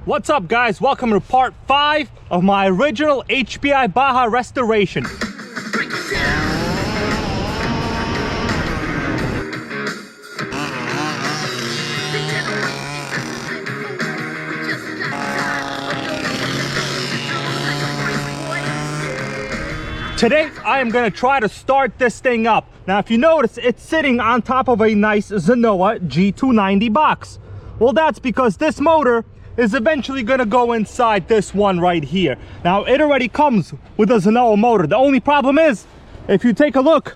What's up, guys? Welcome to part 5 of my original HPI Baja restoration. Today, I am going to try to start this thing up. Now, if you notice, it's sitting on top of a nice Zenoah G290 box. Well, that's because this motor is eventually going to go inside this one right here. Now, it already comes with a Zenoah motor. The only problem is, if you take a look,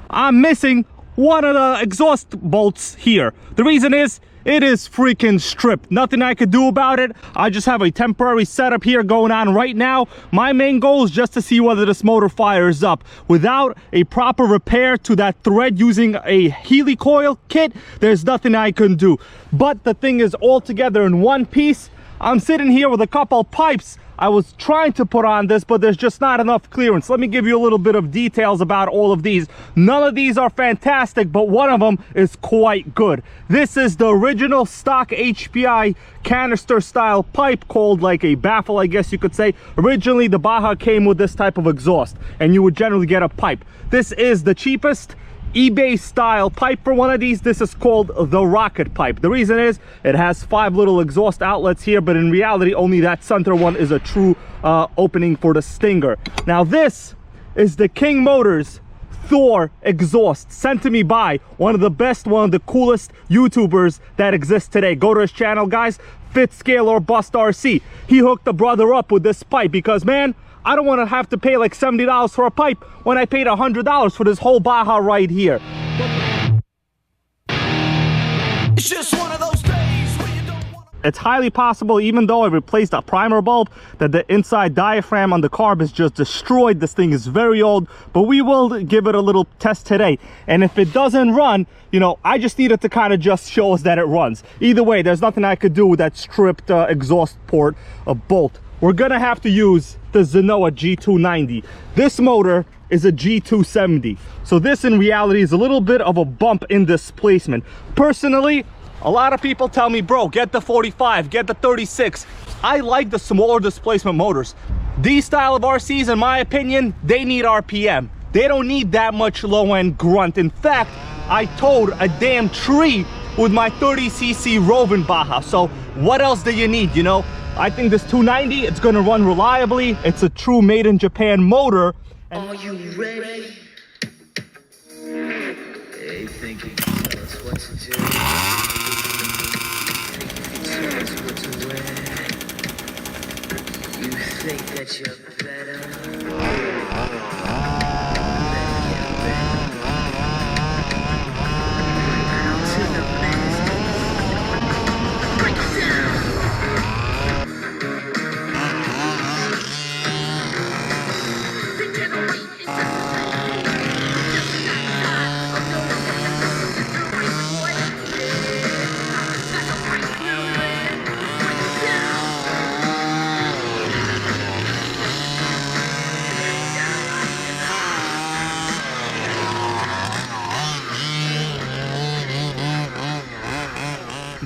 I'm missing one of the exhaust bolts here. The reason is, it is freaking stripped. Nothing I could do about it. I just have a temporary setup here going on right now. My main goal is just to see whether this motor fires up. Without a proper repair to that thread using a Healy coil kit, there's nothing I can do. But the thing is all together in one piece. I'm sitting here with a couple pipes I was trying to put on this, but there's just not enough clearance. Let me give you a little bit of details about all of these. None of these are fantastic, but one of them is quite good. This is the original stock HPI canister style pipe, called like a baffle, I guess you could say. Originally, the Baja came with this type of exhaust, and you would generally get a pipe. This is the cheapest eBay style pipe for one of these. This is called the rocket pipe. The reason is it has 5 little exhaust outlets here, but in reality only that center one is a true opening for the stinger. Now this is the King Motors Thor exhaust, sent to me by one of the coolest YouTubers that exists today. Go to his channel, guys, Fit Scale or Bust RC. He hooked the brother up with this pipe because, man, I don't want to have to pay like $70 for a pipe when I paid $100 for this whole Baja right here. It's just one of those days when you don't want to... It's highly possible, even though I replaced a primer bulb, that the inside diaphragm on the carb is just destroyed. This thing is very old, but we will give it a little test today. And if it doesn't run, you know, I just need it to kind of just show us that it runs. Either way, there's nothing I could do with that stripped exhaust port bolt. We're gonna have to use the Zenoah G290. This motor is a G270. So this in reality is a little bit of a bump in displacement. Personally, a lot of people tell me, bro, get the 45, get the 36. I like the smaller displacement motors. These style of RCs, in my opinion, they need RPM. They don't need that much low-end grunt. In fact, I towed a damn tree with my 30cc roving Baja. So what else do you need, you know? I think this 290, it's gonna run reliably. It's a true made in Japan motor. Are you ready? Hey, think you can tell us what to do? Think you can tell us what to wear? You think that you're better?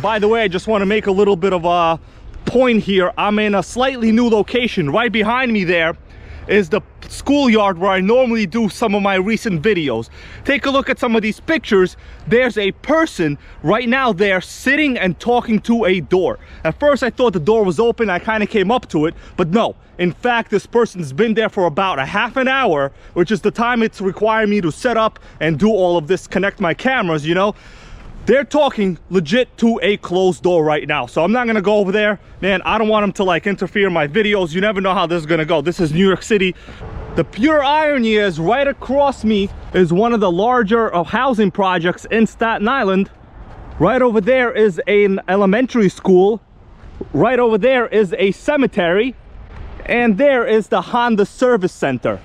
By the way, I just want to make a little bit of a point here. I'm in a slightly new location. Right behind me there is the schoolyard where I normally do some of my recent videos. Take a look at some of these pictures. There's a person right now there sitting and talking to a door. At first I thought the door was open. I kind of came up to it, but no. In fact, this person's been there for about a half an hour, which is the time it's requiring me to set up and do all of this, connect my cameras, you know. They're talking legit to a closed door right now. So I'm not gonna go over there. Man, I don't want them to like interfere in my videos. You never know how this is gonna go. This is New York City. The pure irony is right across me is one of the larger housing projects in Staten Island. Right over there is an elementary school. Right over there is a cemetery. And there is the Honda Service Center.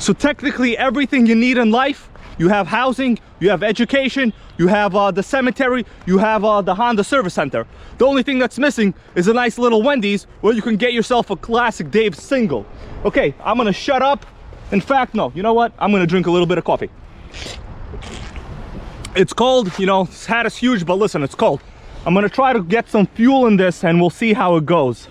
So technically everything you need in life, you have housing, you have education, you have the cemetery, you have the Honda Service Center. The only thing that's missing is a nice little Wendy's where you can get yourself a Classic Dave single. Okay, I'm gonna shut up. In fact, no, you know what? I'm gonna drink a little bit of coffee. It's cold, you know, this hat is huge, but listen, it's cold. I'm gonna try to get some fuel in this and we'll see how it goes.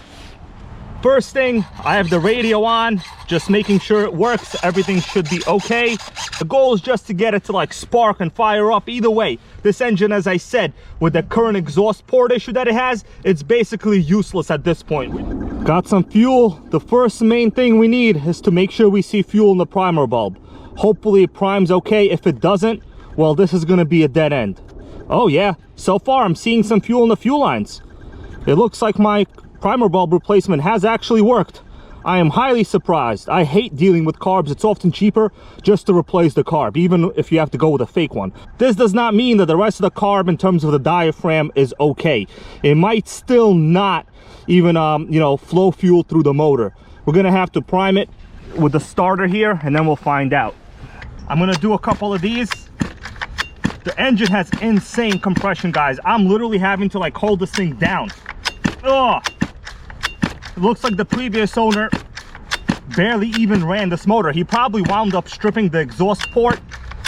First thing, I have the radio on, just making sure it works. Everything should be okay. The goal is just to get it to like spark and fire up. Either way, this engine, as I said, with the current exhaust port issue that it has, it's basically useless at this point. Got some fuel. The first main thing we need is to make sure we see fuel in the primer bulb. Hopefully it primes okay. If it doesn't, well, this is gonna be a dead end. Oh yeah, so far I'm seeing some fuel in the fuel lines. It looks like my primer bulb replacement has actually worked. I am highly surprised. I hate dealing with carbs. It's often cheaper just to replace the carb, even if you have to go with a fake one. This does not mean that the rest of the carb in terms of the diaphragm is okay. It might still not even you know, flow fuel through the motor. We're gonna have to prime it with the starter here and then we'll find out. I'm gonna do a couple of these. The engine has insane compression, guys. I'm literally having to like hold this thing down. Oh, it looks like the previous owner barely even ran this motor. He probably wound up stripping the exhaust port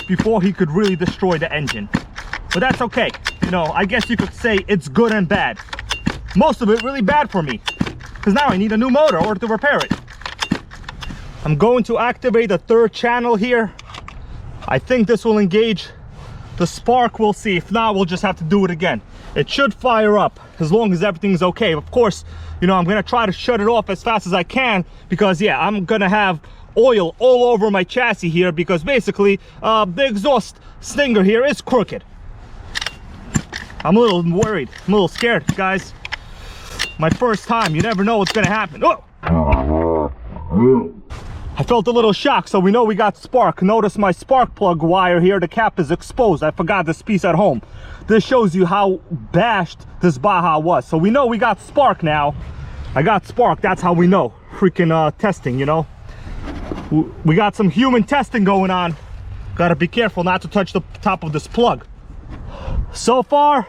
before he could really destroy the engine. But that's okay. You know, I guess you could say it's good and bad. Most of it really bad for me, because now I need a new motor or to repair it. I'm going to activate the third channel here. I think this will engage the spark. We'll see. If not, we'll just have to do it again. It should fire up as long as everything's okay. Of course, you know, I'm gonna try to shut it off as fast as I can, because yeah, I'm gonna have oil all over my chassis here, because basically the exhaust stinger here is crooked. I'm a little worried. I'm a little scared, guys. My first time, you never know what's gonna happen. Oh! I felt a little shock, so we know we got spark. Notice my spark plug wire here, the cap is exposed. I forgot this piece at home. This shows you how bashed this Baja was. So we know we got spark now. I got spark, that's how we know. Freaking testing, you know. We got some human testing going on. Gotta be careful not to touch the top of this plug. So far,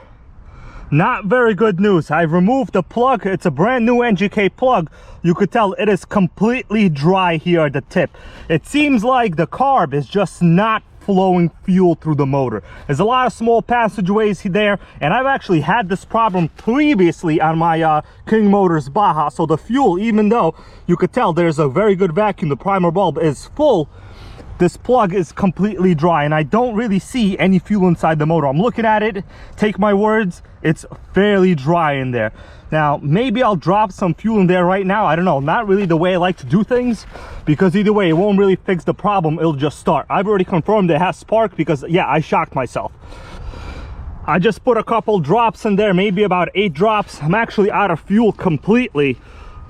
not very good news. I've removed the plug. It's a brand new NGK plug. You could tell it is completely dry here at the tip. It seems like the carb is just not flowing fuel through the motor. There's a lot of small passageways there, and I've actually had this problem previously on my King Motors Baja. So the fuel, even though you could tell there's a very good vacuum, the primer bulb is full, this plug is completely dry and I don't really see any fuel inside the motor. I'm looking at it, take my words, it's fairly dry in there. Now, maybe I'll drop some fuel in there right now. I don't know, not really the way I like to do things, because either way, it won't really fix the problem, it'll just start. I've already confirmed it has spark because, yeah, I shocked myself. I just put a couple drops in there, maybe about 8 drops. I'm actually out of fuel completely.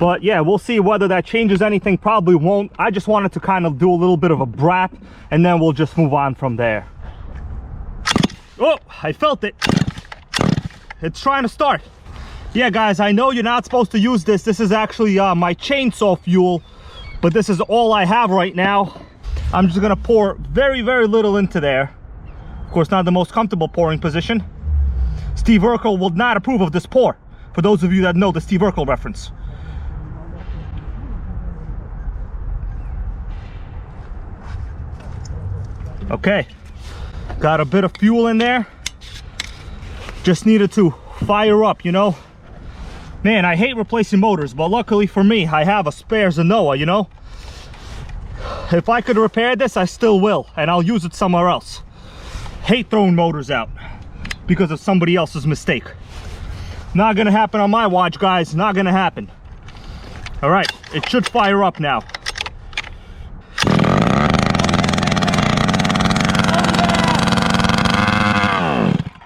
But yeah, we'll see whether that changes anything. Probably won't. I just wanted to kind of do a little bit of a brat, and then we'll just move on from there. Oh, I felt it. It's trying to start. Yeah, guys, I know you're not supposed to use this. This is actually my chainsaw fuel, but this is all I have right now. I'm just gonna pour very, very little into there. Of course, not the most comfortable pouring position. Steve Urkel will not approve of this pour, for those of you that know the Steve Urkel reference. Okay, got a bit of fuel in there. Just needed to fire up, you know. Man, I hate replacing motors, but luckily for me, I have a spare Zenoah, you know. If I could repair this, I still will, and I'll use it somewhere else. Hate throwing motors out because of somebody else's mistake. Not gonna happen on my watch, guys, not gonna happen. All right, it should fire up now.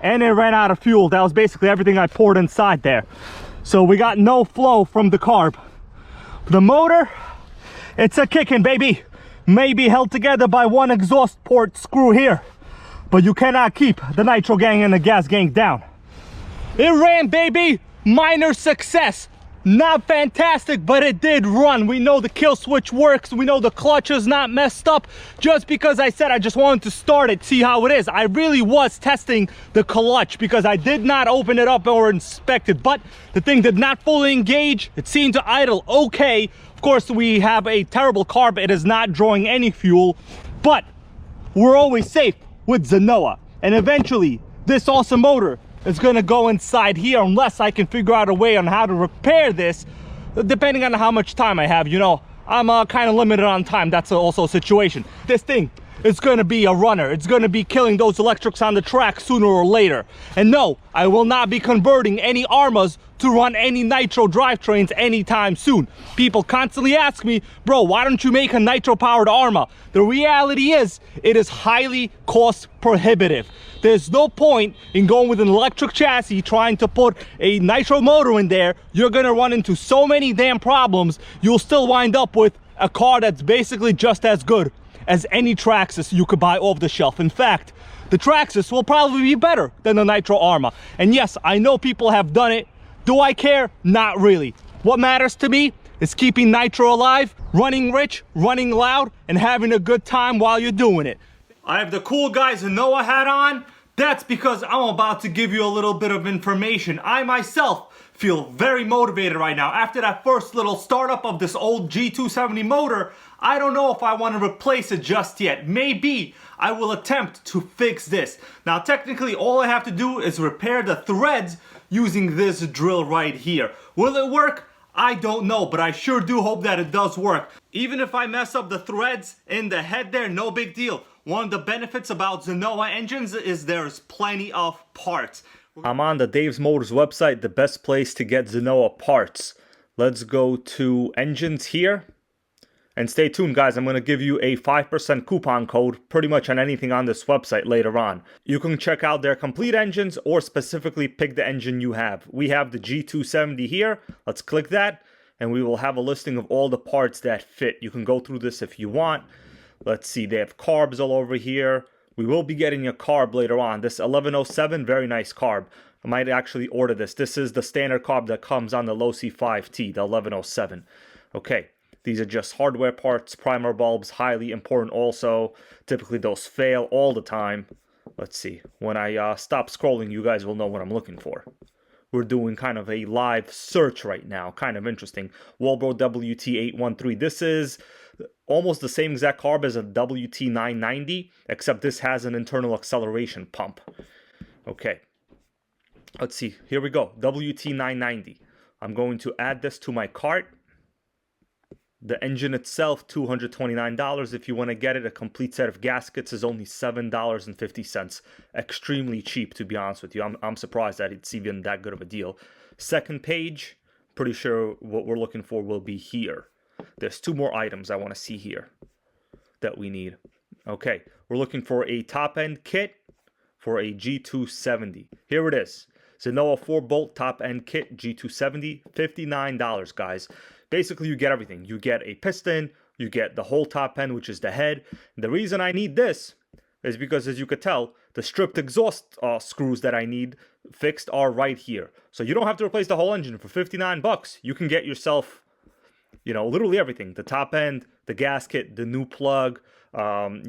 And it ran out of fuel. That was basically everything I poured inside there. So we got no flow from the carb. The motor, it's a kicking, baby. Maybe held together by one exhaust port screw here, but you cannot keep the Nitrogang and the gas gang down. It ran, baby. Minor success. Not fantastic, but it did run. We know the kill switch works. We know the clutch is not messed up. Just because I said I just wanted to start it, see how it is. I really was testing the clutch because I did not open it up or inspect it, but the thing did not fully engage. It seemed to idle okay. Of course, we have a terrible carb. It is not drawing any fuel, but we're always safe with Zenoah. And eventually, this awesome motor is gonna go inside here unless I can figure out a way on how to repair this, depending on how much time I have. You know, I'm kind of limited on time. That's also a situation. This thing is gonna be a runner. It's gonna be killing those electrics on the track sooner or later. And no, I will not be converting any Armas to run any nitro drivetrains anytime soon. People constantly ask me, bro, why don't you make a nitro powered Arma? The reality is, it is highly cost prohibitive. There's no point in going with an electric chassis trying to put a nitro motor in there. You're gonna run into so many damn problems. You'll still wind up with a car that's basically just as good as any Traxxas you could buy off the shelf. In fact, the Traxxas will probably be better than the Nitro Arma. And yes, I know people have done it. Do I care? Not really. What matters to me is keeping Nitro alive, running rich, running loud, and having a good time while you're doing it. I have the cool guy Zenoah hat on. That's because I'm about to give you a little bit of information. I myself feel very motivated right now. After that first little startup of this old G270 motor, I don't know if I want to replace it just yet. Maybe I will attempt to fix this. Now, technically, all I have to do is repair the threads using this drill right here. Will it work? I don't know, but I sure do hope that it does work. Even if I mess up the threads in the head there, no big deal. One of the benefits about Zenoah engines is there's plenty of parts. I'm on the Dave's Motors website, the best place to get Zenoah parts. Let's go to engines here. And stay tuned, guys. I'm going to give you a 5% coupon code pretty much on anything on this website later on. You can check out their complete engines or specifically pick the engine you have. We have the G270 here. Let's click that and we will have a listing of all the parts that fit. You can go through this if you want. Let's see, they have carbs all over here. We will be getting a carb later on. This 1107, very nice carb. I might actually order this. This is the standard carb that comes on the Low C5T, the 1107. Okay. These are just hardware parts, primer bulbs, highly important also. Typically those fail all the time. Let's see, when I stop scrolling, you guys will know what I'm looking for. We're doing kind of a live search right now, kind of interesting. Walbro WT813, this is almost the same exact carb as a WT990, except this has an internal acceleration pump. Okay, let's see, here we go, WT990. I'm going to add this to my cart. The engine itself, $229. If you want to get it, a complete set of gaskets is only $7.50. Extremely cheap, to be honest with you. I'm surprised that it's even that good of a deal. Second page, pretty sure what we're looking for will be here. There's two more items I want to see here that we need. Okay, we're looking for a top-end kit for a G270. Here it is. Zenoah 4-bolt top-end kit G270, $59, guys. Basically, you get everything. You get a piston, you get the whole top end, which is the head. And the reason I need this is because, as you could tell, the stripped exhaust screws that I need fixed are right here. So you don't have to replace the whole engine for 59 bucks. You can get yourself, you know, literally everything. The top end, the gasket, the new plug, and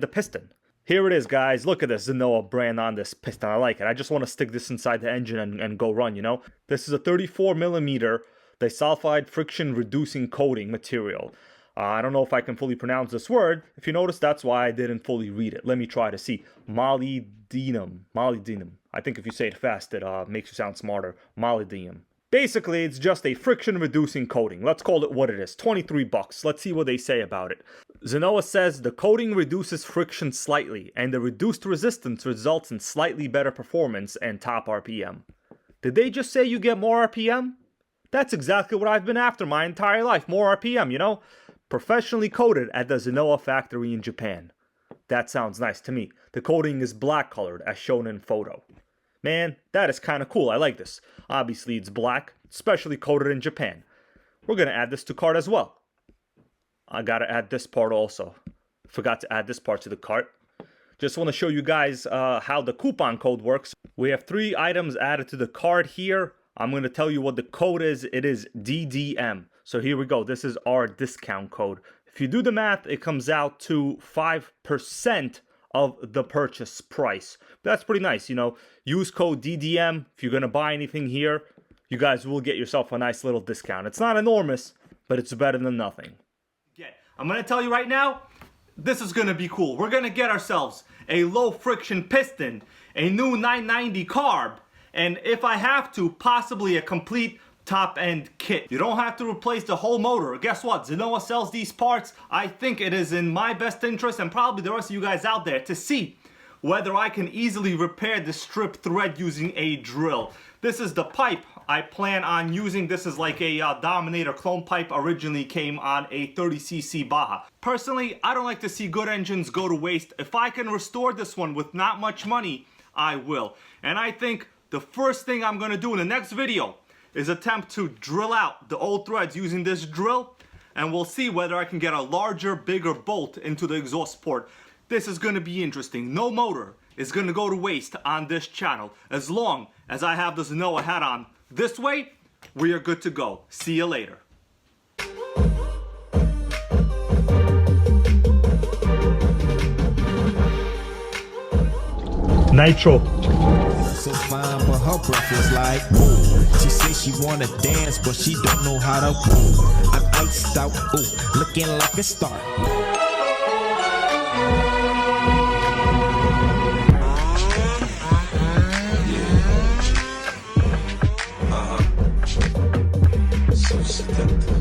the piston. Here it is, guys. Look at this Zenoah brand on this piston. I like it. I just want to stick this inside the engine and go run, you know. This is a 34 millimeter disulfide friction reducing coating material. I don't know if I can fully pronounce this word. If you notice, that's why I didn't fully read it. Let me try to see. Molybdenum. Molybdenum. I think if you say it fast, it makes you sound smarter. Molybdenum. Basically, it's just a friction reducing coating. Let's call it what it is. 23 bucks. Let's see what they say about it. Zenoah says the coating reduces friction slightly, and the reduced resistance results in slightly better performance and top RPM. Did they just say you get more RPM? That's exactly what I've been after my entire life. More RPM, you know? Professionally coated at the Zenoah factory in Japan. That sounds nice to me. The coating is black colored as shown in photo. Man, that is kind of cool. I like this. Obviously, it's black, specially coated in Japan. We're going to add this to cart as well. I got to add this part also. Forgot to add this part to the cart. Just want to show you guys how the coupon code works. We have 3 items added to the cart here. I'm going to tell you what the code is. It is DDM. So here we go. This is our discount code. If you do the math, it comes out to 5% of the purchase price. That's pretty nice, you know. Use code DDM. If you're going to buy anything here, you guys will get yourself a nice little discount. It's not enormous, but it's better than nothing. I'm going to tell you right now, this is going to be cool. We're going to get ourselves a low friction piston, a new 990 carb, and if I have to, possibly a complete top-end kit. You don't have to replace the whole motor. Guess what? Zenoah sells these parts. I think it is in my best interest, and probably the rest of you guys out there, to see whether I can easily repair the strip thread using a drill. This is the pipe I plan on using. This is like a Dominator clone pipe. Originally came on a 30cc Baja. Personally, I don't like to see good engines go to waste. If I can restore this one with not much money, I will. And I think the first thing I'm gonna do in the next video is attempt to drill out the old threads using this drill, and we'll see whether I can get a larger, bigger bolt into the exhaust port. This is gonna be interesting. No motor is gonna go to waste on this channel. As long as I have the Zenoah hat on this way, we are good to go. See you later. Nitro. So fine, but her breath is like ooh. She says she wanna dance, but she don't know how to ooh. I'm iced out, ooh, looking like a star. So seductive.